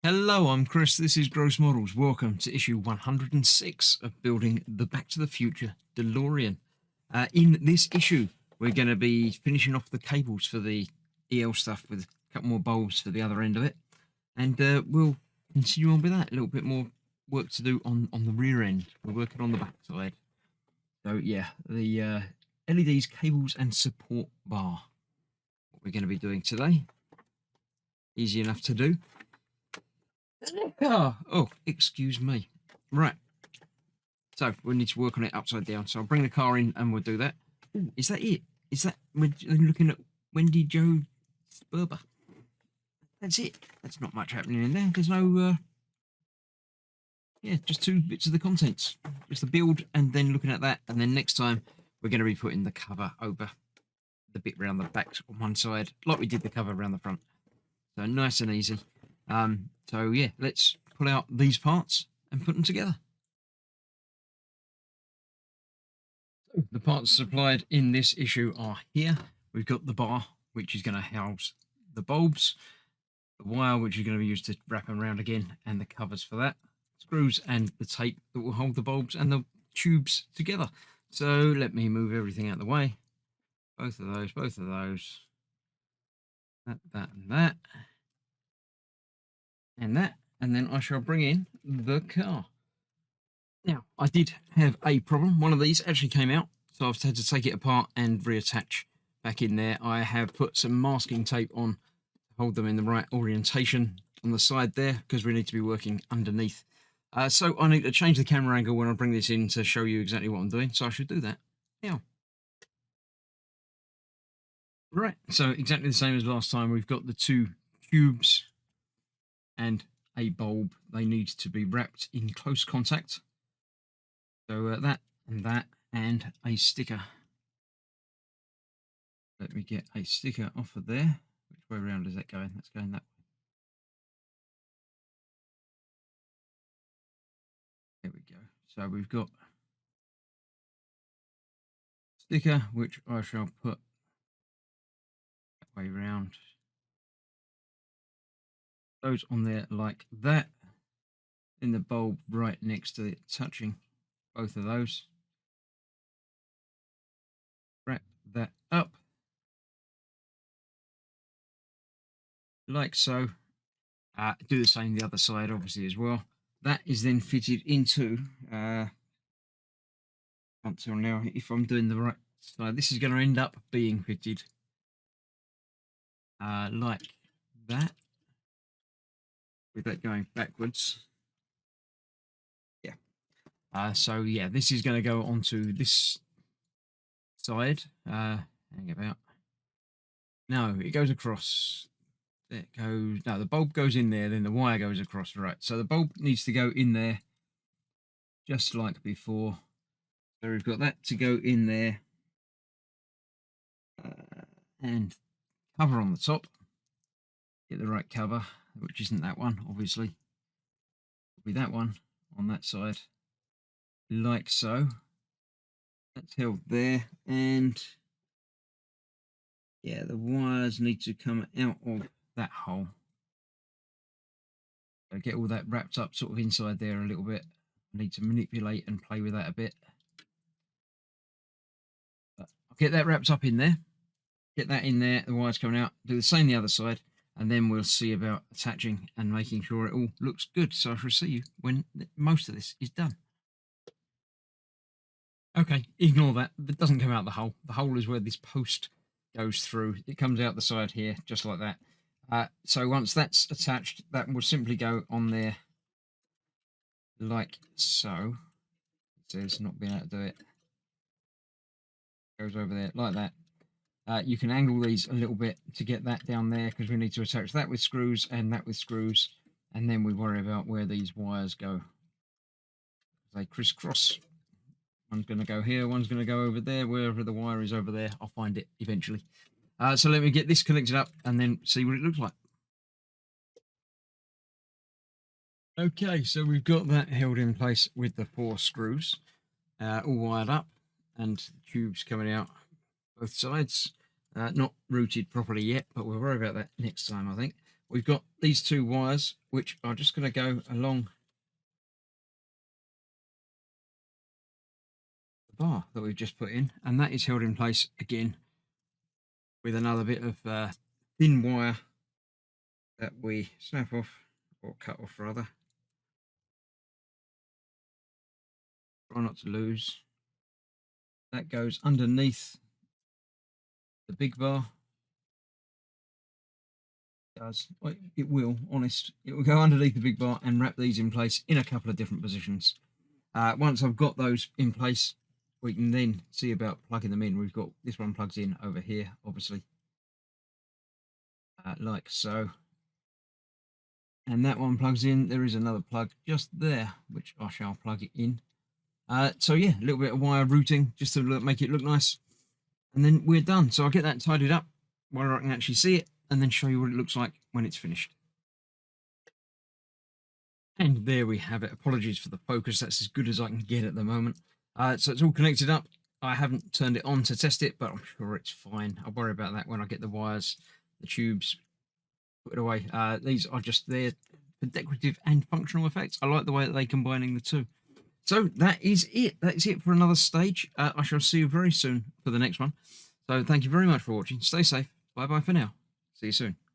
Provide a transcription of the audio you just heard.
Hello, I'm Chris. This is Gross Models. Welcome to issue 106 of building the Back to the Future DeLorean. In this issue, we're going to be finishing off the cables for the EL stuff with a couple more bulbs for the other end of it. And we'll continue on with that. A little bit more work to do on the rear end. We're working on the back side. So yeah, the LEDs, cables and support bar. What we're going to be doing today. Easy enough to do. Oh, excuse me. Right. So we need to work on it upside down. So I'll bring the car in and we'll do that. Ooh, is that it? Is that we're looking at Wendy Joe Sperber? That's it. That's not much happening in there. There's no yeah, just two bits of the contents. Just the build and then looking at that. And then next time we're going to be putting the cover over the bit around the back on one side, like we did the cover around the front. So nice and easy. So yeah, let's pull out these parts and put them together. So the parts supplied in this issue are here. We've got the bar, which is going to house the bulbs, the wire, which is going to be used to wrap them around again, and the covers for that, screws and the tape that will hold the bulbs and the tubes together. So let me move everything out of the way. Both of those, that, and that. And that, and then I shall bring in the car. Now, I did have a problem. One of these actually came out, so I've had to take it apart and reattach back in there. I have put some masking tape on to hold them in the right orientation on the side there, because we need to be working underneath. So I need to change the camera angle when I bring this in to show you exactly what I'm doing, so I should do that now. Right, so exactly the same as last time. We've got the two cubes and a bulb. They need to be wrapped in close contact. So that and a sticker. Let me get a sticker off of there. Which way around is that going? That's going that way. There we go. So we've got sticker, which I shall put that way round. Those on there like that. In the bulb right next to it, touching both of those. Wrap that up. Like so. Do the same the other side, obviously, as well. That is then fitted into until now, if I'm doing the right side, this is going to end up being fitted like that, with that going backwards. Yeah. So yeah, this is going to go onto this side. Hang about. No, it goes across. It goes. No, the bulb goes in there, then the wire goes across. Right. So the bulb needs to go in there, just like before. So we've got that to go in there, and cover on the top. Get the right cover, which isn't that one, obviously. It'll be that one on that side, like so. That's held there, and yeah, the wires need to come out of that hole. So get all that wrapped up sort of inside there a little bit. I need to manipulate and play with that a bit. But I'll get that wrapped up in there. Get that in there, the wires coming out. Do the same the other side, and then we'll see about attaching and making sure it all looks good. So I shall see you when most of this is done. Okay, ignore that. It doesn't come out the hole. The hole is where this post goes through. It comes out the side here, just like that. So once that's attached, that will simply go on there like so. It says not being able to do it. Goes over there like that. You can angle these a little bit to get that down there, because we need to attach that with screws and that with screws, and then we worry about where these wires go. They crisscross. One's going to go here, one's going to go over there. Wherever the wire is over there, I'll find it eventually. So let me get this connected up and then see what it looks like. Okay, so we've got that held in place with the 4 screws, all wired up, and the tubes coming out both sides. Not routed properly yet, but we'll worry about that next time, I think. we've got these two wires, which are just going to go along the bar that we've just put in, and that is held in place again with another bit of thin wire that we snap off, or cut off rather. Try not to lose. That goes underneath the big bar. It will, honest. It will go underneath the big bar and wrap these in place in a couple of different positions. Once I've got those in place, we can then see about plugging them in. We've got this one plugs in over here, obviously, like so. And that one plugs in. There is another plug just there, which I shall plug it in. So yeah, a little bit of wire routing just to make it look nice. And then we're done. So I'll get that tidied up where I can actually see it, and then show you what it looks like when it's finished. And there we have it. Apologies for the focus. That's as good as I can get at the moment. So it's all connected up. I haven't turned it on to test it, but I'm sure it's fine. I'll worry about that when I get the wires, the tubes put away. These are just there for decorative and functional effects. I like the way that they're combining the two. So that is it. That's it for another stage. I shall see you very soon for the next one. So thank you very much for watching. Stay safe. Bye bye for now. See you soon.